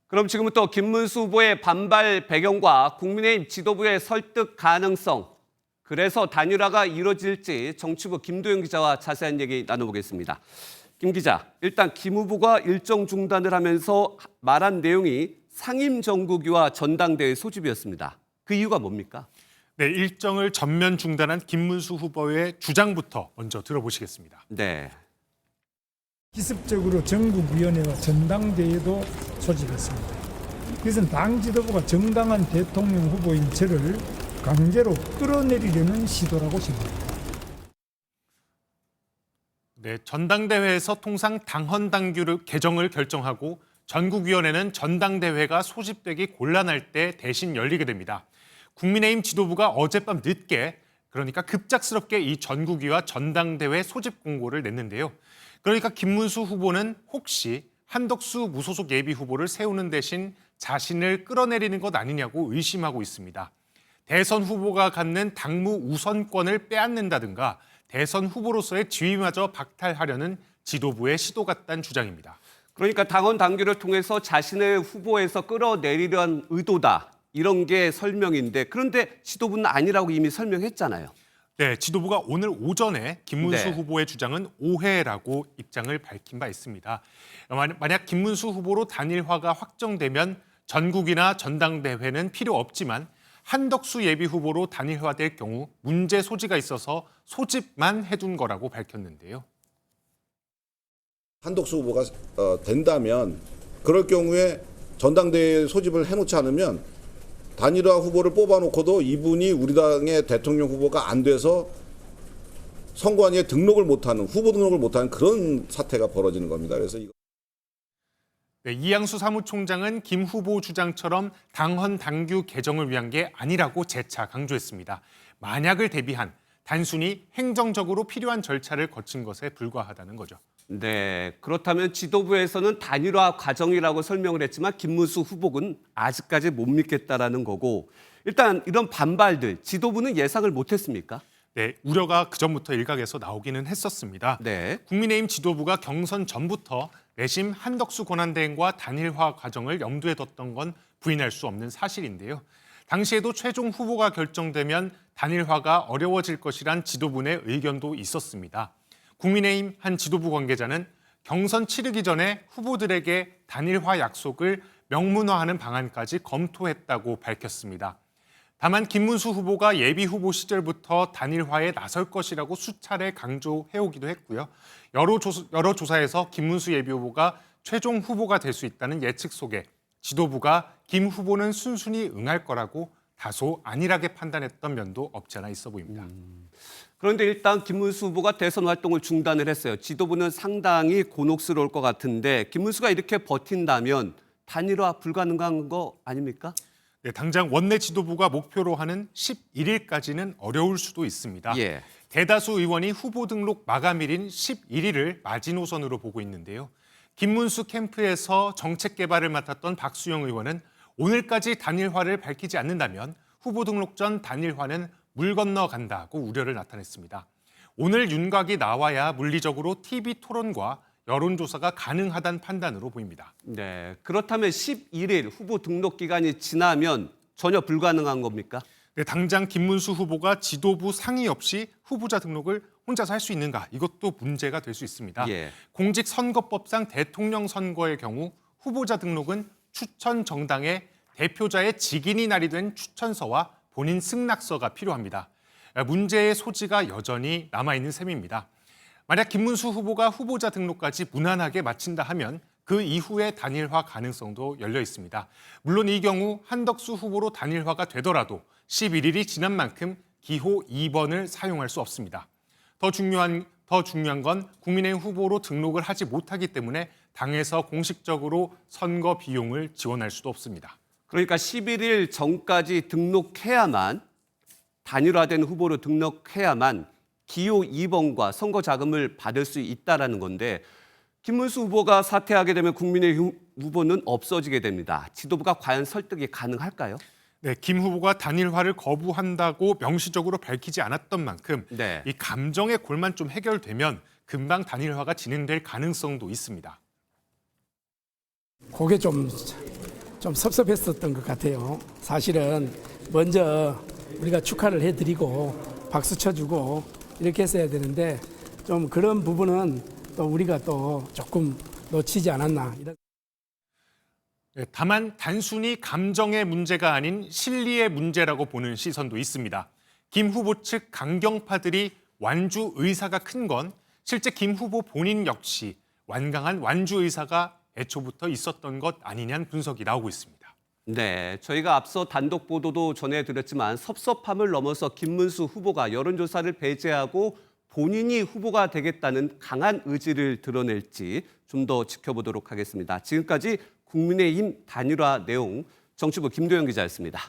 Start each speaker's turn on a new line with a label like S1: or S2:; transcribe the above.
S1: 그럼 지금부터 김문수 후보의 반발 배경과 국민의힘 지도부의 설득 가능성, 그래서 단일화가 이루어질지 정치부 김도영 기자와 자세한 얘기 나눠보겠습니다. 김 기자, 일단 김 후보가 일정 중단을 하면서 말한 내용이 상임정국위와 전당대회 소집이었습니다. 그 이유가 뭡니까?
S2: 네, 일정을 전면 중단한 김문수 후보의 주장부터 먼저 들어보시겠습니다.
S1: 네.
S3: 기습적으로 전국위원회와 전당대회도 소집했습니다. 이것은 당 지도부가 정당한 대통령 후보인 저를 강제로 끌어내리려는 시도라고 생각합니다.
S2: 네, 전당대회에서 통상 당헌 당규를 개정을 결정하고 전국위원회는 전당대회가 소집되기 곤란할 때 대신 열리게 됩니다. 국민의힘 지도부가 어젯밤 늦게, 그러니까 급작스럽게 이 전국위와 전당대회 소집 공고를 냈는데요. 그러니까 김문수 후보는 혹시 한덕수 무소속 예비 후보를 세우는 대신 자신을 끌어내리는 것 아니냐고 의심하고 있습니다. 대선 후보가 갖는 당무 우선권을 빼앗는다든가 대선 후보로서의 지위마저 박탈하려는 지도부의 시도 같다는 주장입니다.
S1: 그러니까 당원 당규를 통해서 자신의 후보에서 끌어내리려는 의도다. 이런 게 설명인데, 그런데 지도부는 아니라고 이미 설명했잖아요.
S2: 네, 지도부가 오늘 오전에 김문수
S1: 네.
S2: 후보의 주장은 오해라고 입장을 밝힌 바 있습니다. 만약 김문수 후보로 단일화가 확정되면 전국이나 전당대회는 필요 없지만 한덕수 예비 후보로 단일화될 경우 문제 소지가 있어서 소집만 해둔 거라고 밝혔는데요.
S4: 한덕수 후보가 된다면 그럴 경우에 전당대회 소집을 해놓지 않으면 단일화 후보를 뽑아놓고도 이분이 우리 당의 대통령 후보가 안 돼서 선관위에 등록을 못하는, 후보 등록을 못하는 그런 사태가 벌어지는 겁니다. 그래서
S2: 네, 이양수 사무총장은 김 후보 주장처럼 당헌 당규 개정을 위한 게 아니라고 재차 강조했습니다. 만약을 대비한 단순히 행정적으로 필요한 절차를 거친 것에 불과하다는 거죠.
S1: 네, 그렇다면 지도부에서는 단일화 과정이라고 설명을 했지만 김문수 후보는 아직까지 못 믿겠다라는 거고, 일단 이런 반발들 지도부는 예상을 못했습니까?
S2: 네, 우려가 그전부터 일각에서 나오기는 했었습니다.
S1: 네.
S2: 국민의힘 지도부가 경선 전부터 내심 한덕수 권한대행과 단일화 과정을 염두에 뒀던 건 부인할 수 없는 사실인데요. 당시에도 최종 후보가 결정되면 단일화가 어려워질 것이란 지도부 내 의견도 있었습니다. 국민의힘 한 지도부 관계자는 경선 치르기 전에 후보들에게 단일화 약속을 명문화하는 방안까지 검토했다고 밝혔습니다. 다만 김문수 후보가 예비 후보 시절부터 단일화에 나설 것이라고 수차례 강조해오기도 했고요. 여러 조사에서 김문수 예비 후보가 최종 후보가 될 수 있다는 예측 속에 지도부가 김 후보는 순순히 응할 거라고 다소 안일하게 판단했던 면도 없지 않아 있어 보입니다.
S1: 그런데 일단 김문수 후보가 대선 활동을 중단을 했어요. 지도부는 상당히 곤혹스러울 것 같은데 김문수가 이렇게 버틴다면 단일화 불가능한 거 아닙니까?
S2: 네, 당장 원내 지도부가 목표로 하는 11일까지는 어려울 수도 있습니다.
S1: 예.
S2: 대다수 의원이 후보 등록 마감일인 11일을 마지노선으로 보고 있는데요. 김문수 캠프에서 정책 개발을 맡았던 박수영 의원은 오늘까지 단일화를 밝히지 않는다면 후보 등록 전 단일화는 물 건너간다고 우려를 나타냈습니다. 오늘 윤곽이 나와야 물리적으로 TV 토론과 여론조사가 가능하다는 판단으로 보입니다.
S1: 네, 그렇다면 11일 후보 등록 기간이 지나면 전혀 불가능한 겁니까?
S2: 네, 당장 김문수 후보가 지도부 상의 없이 후보자 등록을 혼자서 할 수 있는가, 이것도 문제가 될 수 있습니다.
S1: 예.
S2: 공직선거법상 대통령 선거의 경우 후보자 등록은 추천 정당의 대표자의 직인이 날이 추천서와 본인 승낙서가 필요합니다. 문제의 소지가 여전히 남아있는 셈입니다. 만약 김문수 후보가 후보자 등록까지 무난하게 마친다 하면 그 이후의 단일화 가능성도 열려 있습니다. 물론 이 경우 한덕수 후보로 단일화가 되더라도 11일이 지난 만큼 기호 2번을 사용할 수 없습니다. 더 중요한 건 국민의힘 후보로 등록을 하지 못하기 때문에 당에서 공식적으로 선거 비용을 지원할 수도 없습니다.
S1: 그러니까 11일 전까지 등록해야만, 단일화된 후보로 등록해야만 기호 2번과 선거 자금을 받을 수 있다라는 건데, 김문수 후보가 사퇴하게 되면 국민의힘 후보는 없어지게 됩니다. 지도부가 과연 설득이 가능할까요?
S2: 네, 김 후보가 단일화를 거부한다고 명시적으로 밝히지 않았던 만큼
S1: 네.
S2: 이 감정의 골만 좀 해결되면 금방 단일화가 진행될 가능성도 있습니다.
S3: 그게 좀
S5: 좀 섭섭했었던 것 같아요. 사실은 먼저 우리가 축하를 해드리고 박수 쳐주고 이렇게 했어야 되는데 좀 그런 부분은 또 우리가 또 조금 놓치지 않았나.
S2: 다만 단순히 감정의 문제가 아닌 실리의 문제라고 보는 시선도 있습니다. 김 후보 측 강경파들이 완주 의사가 큰 건 실제 김 후보 본인 역시 완강한 완주 의사가 애초부터 있었던 것 아니냐는 분석이 나오고 있습니다.
S1: 네, 저희가 앞서 단독 보도도 전해드렸지만 섭섭함을 넘어서 김문수 후보가 여론조사를 배제하고 본인이 후보가 되겠다는 강한 의지를 드러낼지 좀 더 지켜보도록 하겠습니다. 지금까지 국민의힘 단일화 내용 정치부 김도영 기자였습니다.